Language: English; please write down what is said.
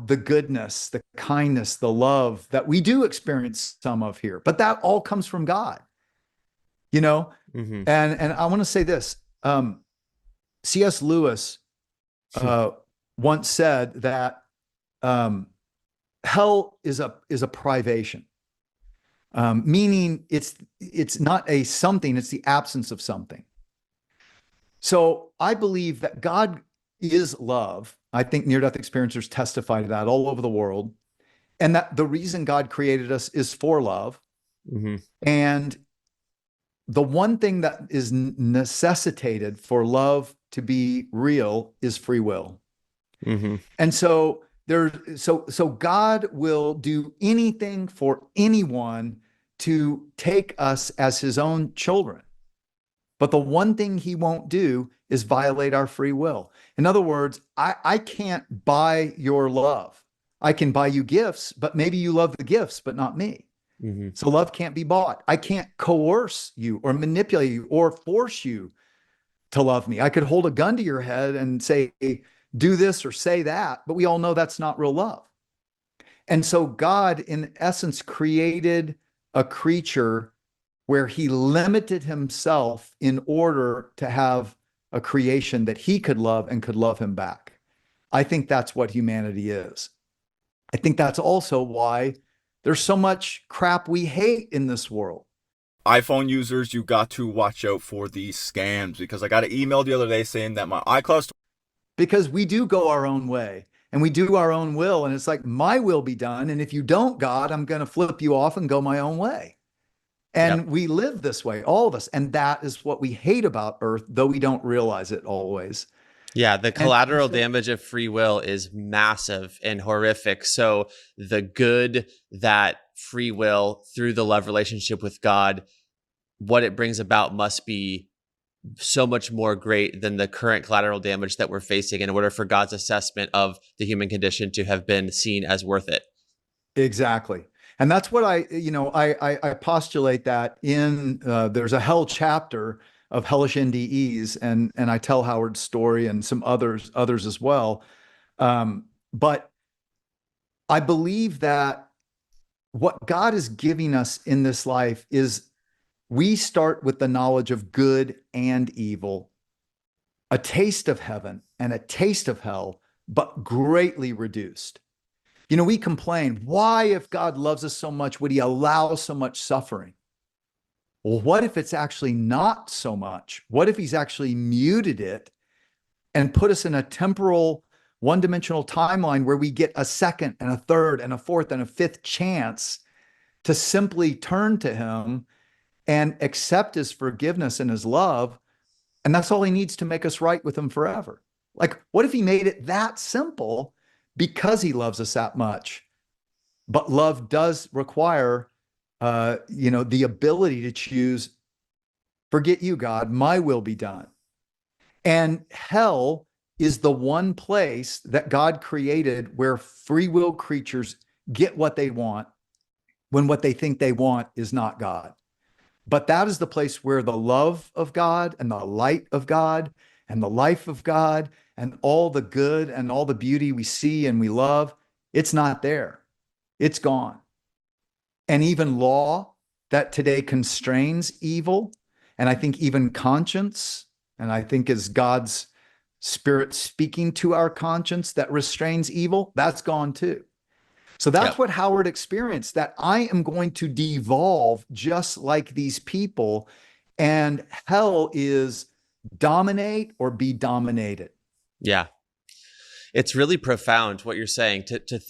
the goodness, the kindness, the love that we do experience some of here. But that all comes from God, you know? Hmm. And I want to say this. C.S. Lewis uh, once said that um, hell is a privation, meaning it's not a something, it's the absence of something. So I believe that God is love. I think near death experiencers testify to that all over the world. And that the reason God created us is for love. Hmm. And the one thing that is necessitated for love to be real is free will. Hmm. And so so God will do anything for anyone to take us as his own children. But the one thing he won't do is violate our free will. In other words, I can't buy your love. I can buy you gifts, but maybe you love the gifts, but not me. Hmm. So love can't be bought. I can't coerce you or manipulate you or force you to love me. I could hold a gun to your head and say, do this or say that, but we all know that's not real love. And so God, in essence, created a creature where he limited himself in order to have a creation that he could love and could love him back. I think that's what humanity is. I think that's also why there's so much crap we hate in this world. iPhone users, you got to watch out for these scams because I got an email the other day saying that my iCloud. Because we do go our own way and we do our own will. And it's like, my will be done. And if you don't, God, I'm going to flip you off and go my own way. Yep. And we live this way, all of us. And that is what we hate about Earth, though we don't realize it always. Yeah, the And collateral so, damage of free will is massive and horrific. So the good that free will through the love relationship with God, what it brings about must be so much more great than the current collateral damage that we're facing in order for God's assessment of the human condition to have been seen as worth it. exactly. And that's what I postulate that in, there's a hell chapter of hellish NDEs, and I tell Howard's story and some others as well. But I believe that what God is giving us in this life is we start with the knowledge of good and evil, a taste of heaven and a taste of hell, but greatly reduced. You know, we complain, why, if God loves us so much, would he allow so much suffering? Well, what if it's actually not so much? What if he's actually muted it and put us in a temporal, one dimensional timeline where we get a second and a third and a fourth and a fifth chance to simply turn to him and accept his forgiveness and his love? And that's all he needs to make us right with him forever. Like, what if he made it that simple because he loves us that much? But love does require, the ability to choose, forget you, God, my will be done. And hell is the one place that God created where free will creatures get what they want when what they think they want is not God. But that is the place where the love of God and the light of God and the life of God and all the good and all the beauty we see and we love, it's not there. It's gone. And even law that today constrains evil, and I think even conscience, and I think is God's spirit speaking to our conscience that restrains evil, that's gone too. So that's Yep. what Howard experienced, that I am going to devolve just like these people. And hell is dominate or be dominated. Yeah. It's really profound what you're saying to think